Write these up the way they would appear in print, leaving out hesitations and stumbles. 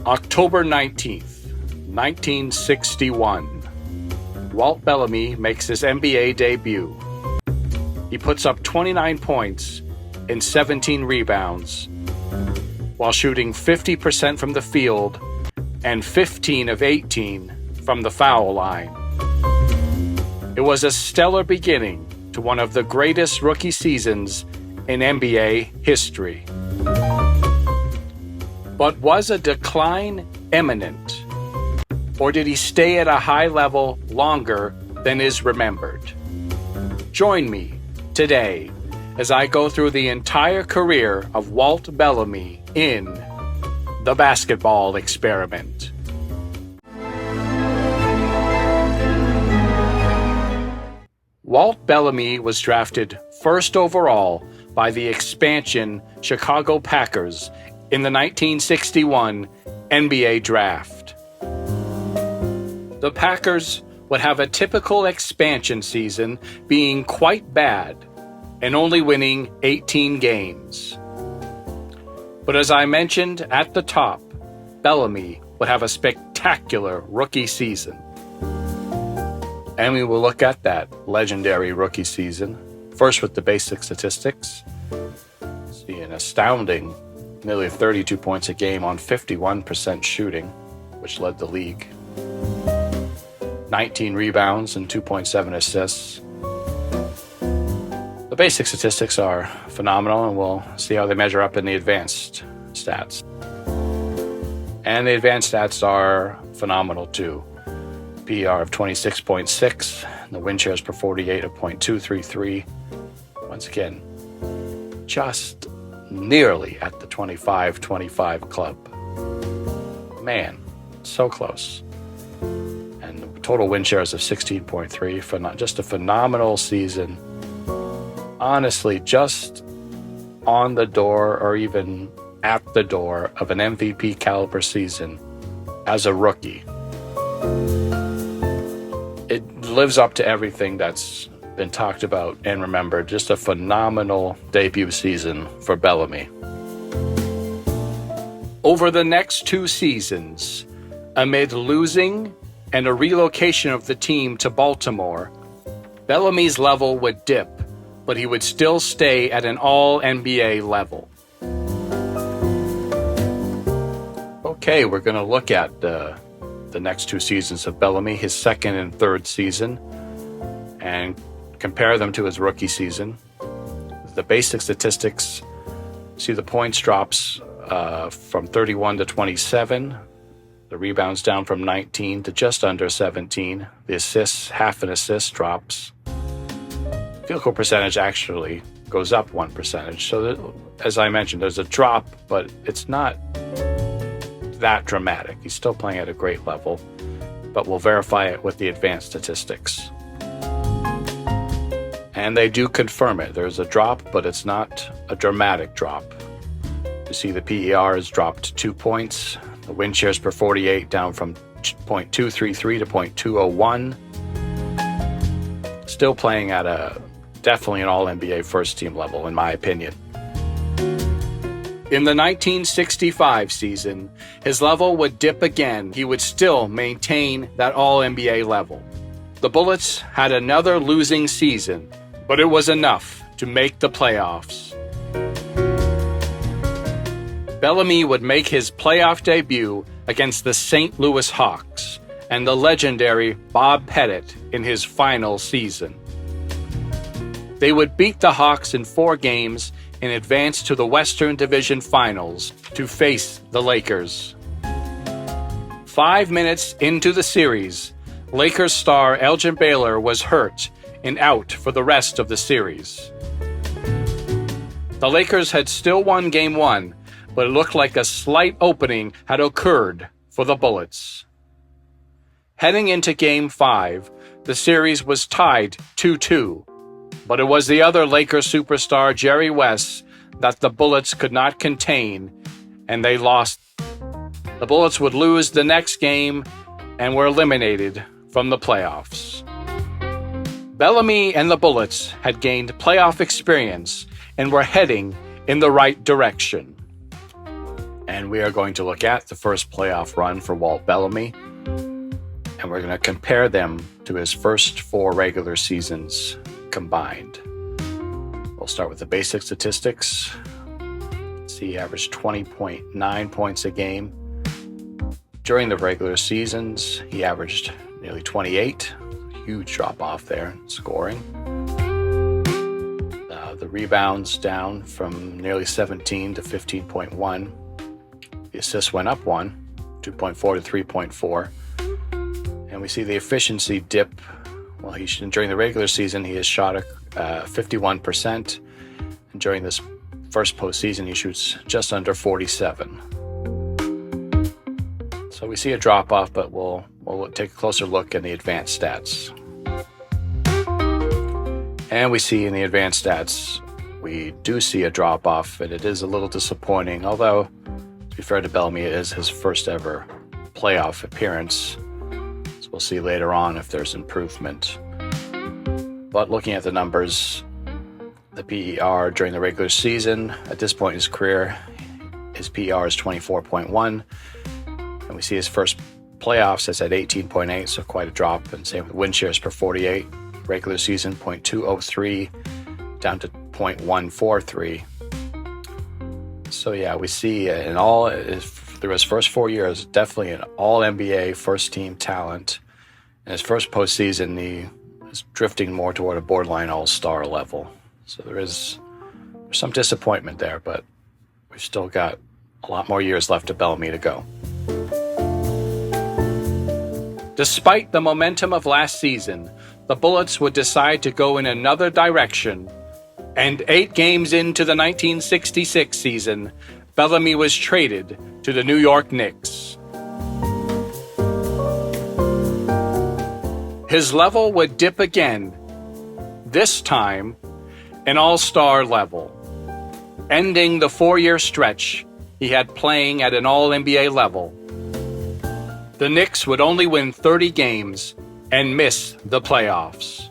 October 19th, 1961. Walt Bellamy makes his NBA debut. He puts up 29 points and 17 rebounds while shooting 50% from the field and 15 of 18 from the foul line. It was a stellar beginning to one of the greatest rookie seasons in NBA history. But was a decline imminent? Or did he stay at a high level longer than is remembered? Join me today as I go through the entire career of Walt Bellamy in The Basketball Experiment. Walt Bellamy was drafted first overall by the expansion Chicago Packers in the 1961 NBA Draft. The Packers would have a typical expansion season, being quite bad and only winning 18 games. But as I mentioned at the top, Bellamy would have a spectacular rookie season. And we will look at that legendary rookie season, first with the basic statistics. See an astounding nearly 32 points a game on 51% shooting, which led the league. 19 rebounds and 2.7 assists. The basic statistics are phenomenal, and we'll see how they measure up in the advanced stats. And the advanced stats are phenomenal too. PER of 26.6, the win shares per 48 of .233. Once again, just nearly at the 25-25 club. Man, so close. And the total win shares of 16.3 for not just a phenomenal season. Honestly, just on the door or even at the door of an MVP caliber season as a rookie. It lives up to everything that's been talked about and remembered. Just a phenomenal debut season for Bellamy. Over the next two seasons, amid losing and a relocation of the team to Baltimore, Bellamy's level would dip, but he would still stay at an all-NBA level. Okay, we're going to look at the next two seasons of Bellamy, his second and third season, and compare them to his rookie season. The basic statistics, see the points drops from 31 to 27. The rebounds down from 19 to just under 17. The assists, half an assist drops. Field goal percentage actually goes up 1%. So as I mentioned, there's a drop, but it's not that dramatic. He's still playing at a great level, but we'll verify it with the advanced statistics. And they do confirm it. There's a drop, but it's not a dramatic drop. You see the PER has dropped 2 points. The win shares per 48 down from .233 to .201. Still playing at definitely an all-NBA first-team level, in my opinion. In the 1965 season, his level would dip again. He would still maintain that all-NBA level. The Bullets had another losing season, but it was enough to make the playoffs. Bellamy would make his playoff debut against the St. Louis Hawks and the legendary Bob Pettit in his final season. They would beat the Hawks in 4 games and advance to the Western Division Finals to face the Lakers. 5 minutes into the series, Lakers star Elgin Baylor was hurt and out for the rest of the series. The Lakers had still won Game 1, but it looked like a slight opening had occurred for the Bullets. Heading into Game 5, the series was tied 2-2, but it was the other Lakers superstar Jerry West that the Bullets could not contain, and they lost. The Bullets would lose the next game and were eliminated from the playoffs. Bellamy and the Bullets had gained playoff experience and were heading in the right direction. And And we are going to look at the first playoff run for Walt Bellamy, and we're going to compare them to his first 4 regular seasons combined. We'll start with the basic statistics. See, he averaged 20.9 points a game. During the regular seasons, he averaged nearly 28. Huge drop off there in scoring. The rebounds down from nearly 17 to 15.1. The assists went up 2.4 to 3.4. And we see the efficiency dip. Well, during the regular season, he has shot 51%. And during this first postseason, he shoots just under 47. So we see a drop off, but we'll take a closer look in the advanced stats. And we see in the advanced stats, we do see a drop off, and it is a little disappointing. Although, to be fair to Bellamy, it is his first ever playoff appearance. So we'll see later on if there's improvement. But looking at the numbers, the PER during the regular season, at this point in his career, his PER is 24.1. And we see his first playoffs, that's at 18.8, so quite a drop. And same with win shares per 48. Regular season, 0.203, down to 0.143. So yeah, we see through his first 4 years, definitely an all-NBA first-team talent. In his first postseason, he is drifting more toward a borderline all-star level. So there's some disappointment there, but we've still got a lot more years left of Bellamy to go. Despite the momentum of last season, the Bullets would decide to go in another direction, and 8 games into the 1966 season, Bellamy was traded to the New York Knicks. His level would dip again, this time an all-star level, ending the 4-year stretch he had playing at an all-NBA level. The Knicks would only win 30 games and miss the playoffs.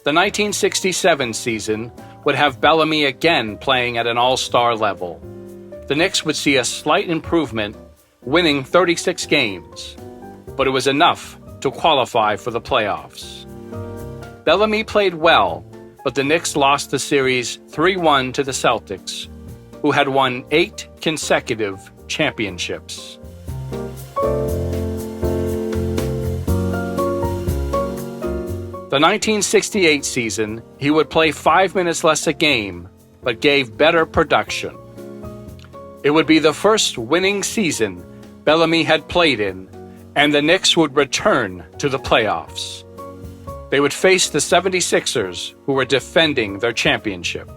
The 1967 season would have Bellamy again playing at an all-star level. The Knicks would see a slight improvement, winning 36 games, but it was enough to qualify for the playoffs. Bellamy played well, but the Knicks lost the series 3-1 to the Celtics, who had won 8 consecutive championships. The 1968 season, he would play 5 minutes less a game, but gave better production. It would be the first winning season Bellamy had played in, and the Knicks would return to the playoffs. They would face the 76ers, who were defending their championship.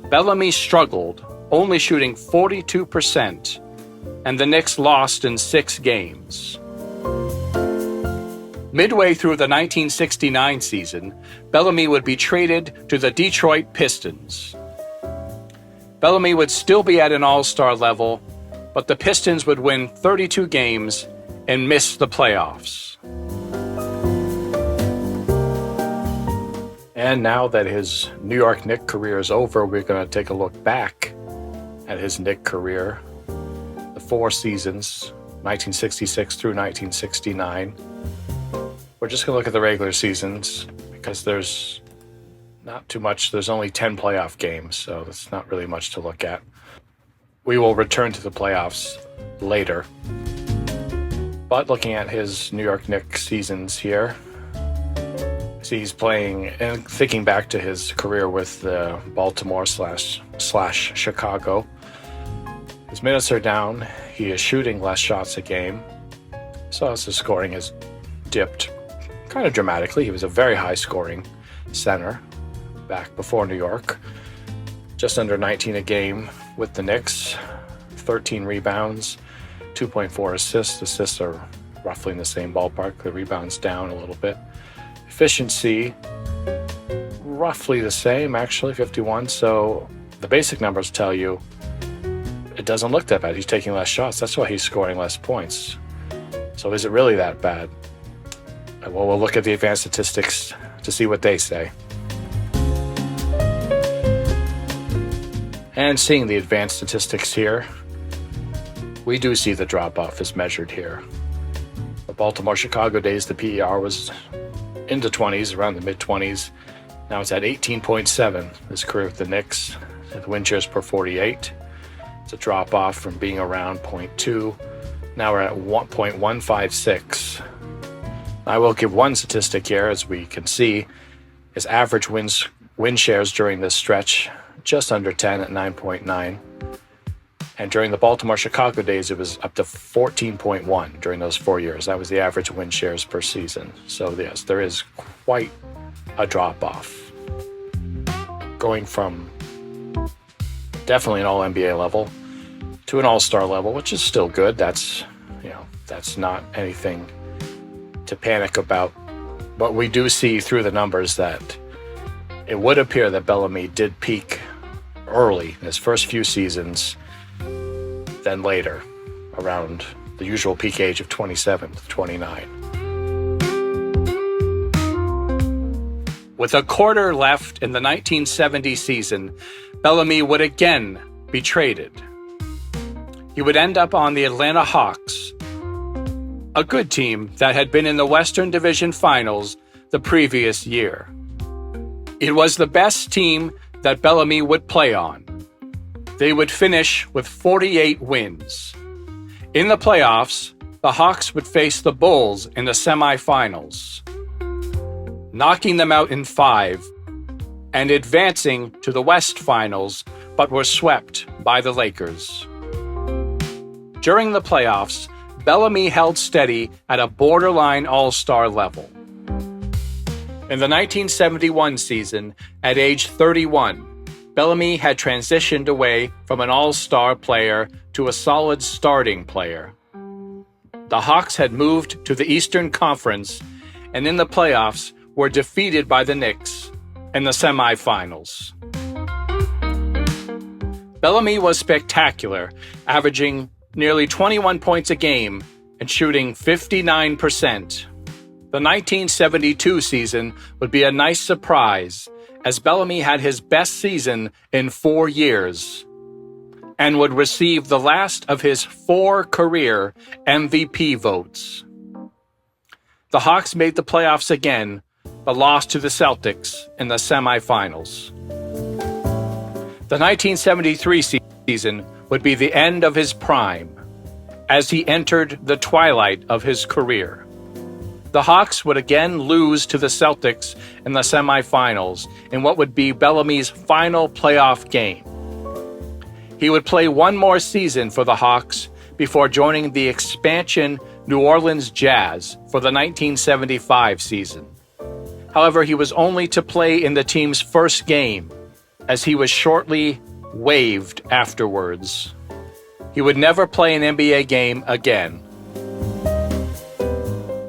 Bellamy struggled, only shooting 42%, and the Knicks lost in 6 games. Midway through the 1969 season, Bellamy would be traded to the Detroit Pistons. Bellamy would still be at an all-star level, but the Pistons would win 32 games and miss the playoffs. And now that his New York Knicks career is over, we're going to take a look back at his Knicks career, the 4 seasons, 1966 through 1969. We're just going to look at the regular seasons because there's not too much. There's only 10 playoff games, so that's not really much to look at. We will return to the playoffs later. But looking at his New York Knicks seasons here, see he's playing and thinking back to his career with Baltimore slash Chicago. His minutes are down. He is shooting less shots a game. So his scoring has dipped kind of dramatically. He was a very high scoring center back before New York. Just under 19 a game with the Knicks, 13 rebounds, 2.4 assists. Assists are roughly in the same ballpark. The rebounds down a little bit. Efficiency, roughly the same, actually, 51. So the basic numbers tell you it doesn't look that bad. He's taking less shots. That's why he's scoring less points. So is it really that bad? Well, we'll look at the advanced statistics to see what they say. And seeing the advanced statistics here, we do see the drop-off is measured here. The Baltimore-Chicago days, the PER was in the 20s, around the mid-20s. Now it's at 18.7. His career with the Knicks, the win shares per 48. It's a drop-off from being around 0.2. Now we're at 1.156. I will give one statistic here, as we can see. His average win shares during this stretch, just under 10 at 9.9. And during the Baltimore-Chicago days, it was up to 14.1 during those 4 years. That was the average win shares per season. So yes, there is quite a drop-off. Going from definitely an all-NBA level to an all-star level, which is still good. That's not anything to panic about. But we do see through the numbers that it would appear that Bellamy did peak early in his first few seasons, then later, around the usual peak age of 27 to 29. With a quarter left in the 1970 season, Bellamy would again be traded. He would end up on the Atlanta Hawks, a good team that had been in the Western Division Finals the previous year. It was the best team that Bellamy would play on. They would finish with 48 wins. In the playoffs, the Hawks would face the Bulls in the semifinals, knocking them out in 5 and advancing to the West Finals, but were swept by the Lakers. During the playoffs, Bellamy held steady at a borderline all-star level. In the 1971 season, at age 31, Bellamy had transitioned away from an all-star player to a solid starting player. The Hawks had moved to the Eastern Conference and in the playoffs were defeated by the Knicks in the semifinals. Bellamy was spectacular, averaging nearly 21 points a game and shooting 59%. The 1972 season would be a nice surprise, as Bellamy had his best season in 4 years and would receive the last of his 4 career MVP votes. The Hawks made the playoffs again, but lost to the Celtics in the semifinals. The 1973 season would be the end of his prime, as he entered the twilight of his career. The Hawks would again lose to the Celtics in the semifinals in what would be Bellamy's final playoff game. He would play one more season for the Hawks before joining the expansion New Orleans Jazz for the 1975 season. However, he was only to play in the team's first game, as he was shortly waived afterwards. He would never play an NBA game again.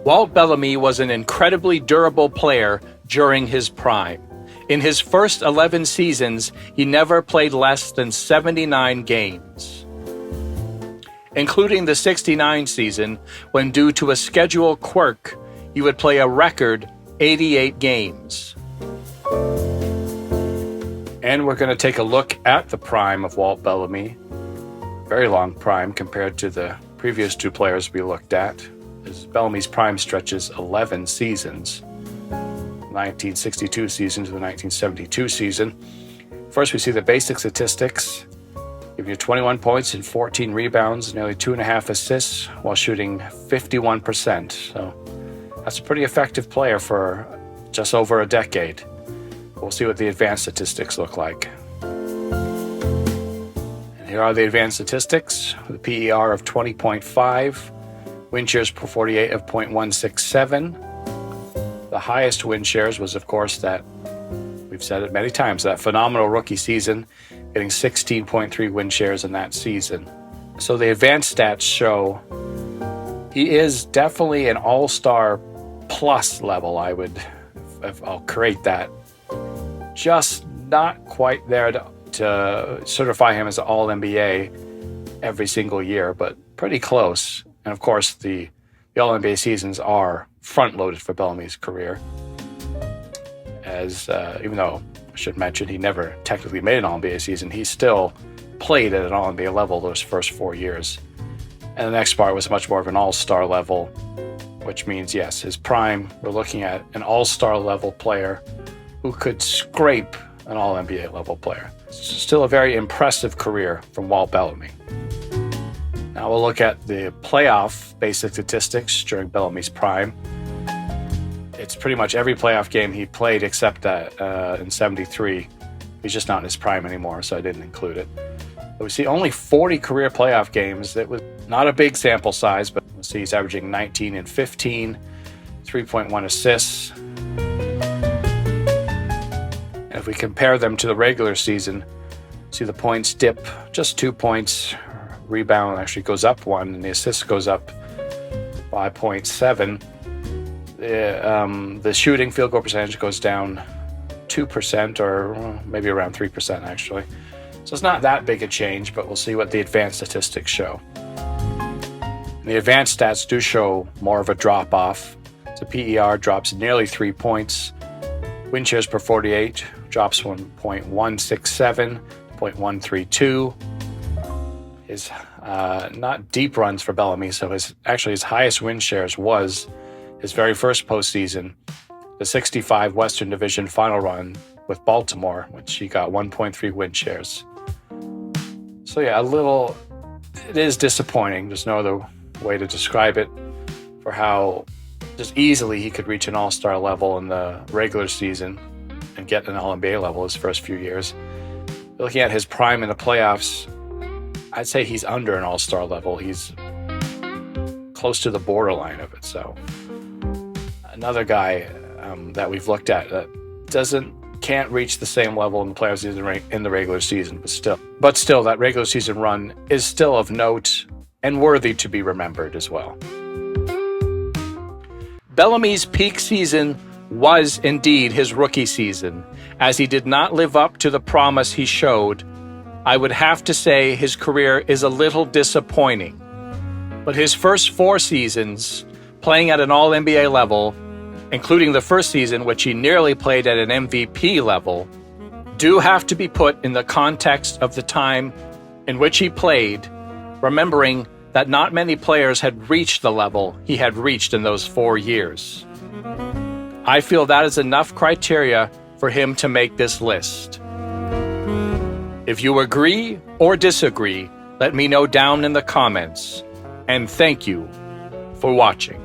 Walt Bellamy was an incredibly durable player during his prime. In his first 11 seasons, he never played less than 79 games, including the 69 season, when due to a schedule quirk, he would play a record 88 games. And we're going to take a look at the prime of Walt Bellamy. Very long prime compared to the previous 2 players we looked at. Bellamy's prime stretches 11 seasons, 1962 season to the 1972 season. First, we see the basic statistics, giving you 21 points and 14 rebounds, nearly 2.5 assists, while shooting 51%. So that's a pretty effective player for just over a decade. We'll see what the advanced statistics look like. And here are the advanced statistics, with a PER of 20.5. Win shares per 48 of 0.167. The highest win shares was, of course, that, we've said it many times, that phenomenal rookie season, getting 16.3 win shares in that season. So the advanced stats show he is definitely an all-star plus level, I'll create that. Just not quite there to certify him as an all-NBA every single year, but pretty close. And of course, the All-NBA seasons are front-loaded for Bellamy's career, as even though I should mention he never technically made an All-NBA season, he still played at an All-NBA level those first 4 years. And the next part was much more of an all-star level, which means, yes, his prime, we're looking at an all-star level player who could scrape an all-NBA level player. It's still a very impressive career from Walt Bellamy. Now we'll look at the playoff basic statistics during Bellamy's prime. It's pretty much every playoff game he played except that in 73. He's just not in his prime anymore, so I didn't include it. But we see only 40 career playoff games. It was not a big sample size, but we'll see he's averaging 19 and 15, 3.1 assists. And if we compare them to the regular season, see the points dip just 2 points. Rebound actually goes up 1, and the assist goes up 5.7. The shooting field goal percentage goes down 2%, or maybe around 3% actually. So it's not that big a change, but we'll see what the advanced statistics show. And the advanced stats do show more of a drop-off. So PER drops nearly 3 points. Win shares per 48 drops 1.167, 0.132. His not deep runs for Bellamy, so his highest win shares was his very first postseason, the 65 Western Division final run with Baltimore, which he got 1.3 win shares. So yeah, it is disappointing. There's no other way to describe it, for how just easily he could reach an all-star level in the regular season and get an all-NBA level his first few years. Looking at his prime in the playoffs, I'd say he's under an all-star level. He's close to the borderline of it. So another guy that we've looked at that can't reach the same level in the playoffs in the regular season, but still that regular season run is still of note and worthy to be remembered as well. Bellamy's peak season was indeed his rookie season, as he did not live up to the promise he showed. I would have to say his career is a little disappointing. But his first 4 seasons, playing at an all-NBA level, including the first season, which he nearly played at an MVP level, do have to be put in the context of the time in which he played, remembering that not many players had reached the level he had reached in those 4 years. I feel that is enough criteria for him to make this list. If you agree or disagree, let me know down in the comments. And thank you for watching.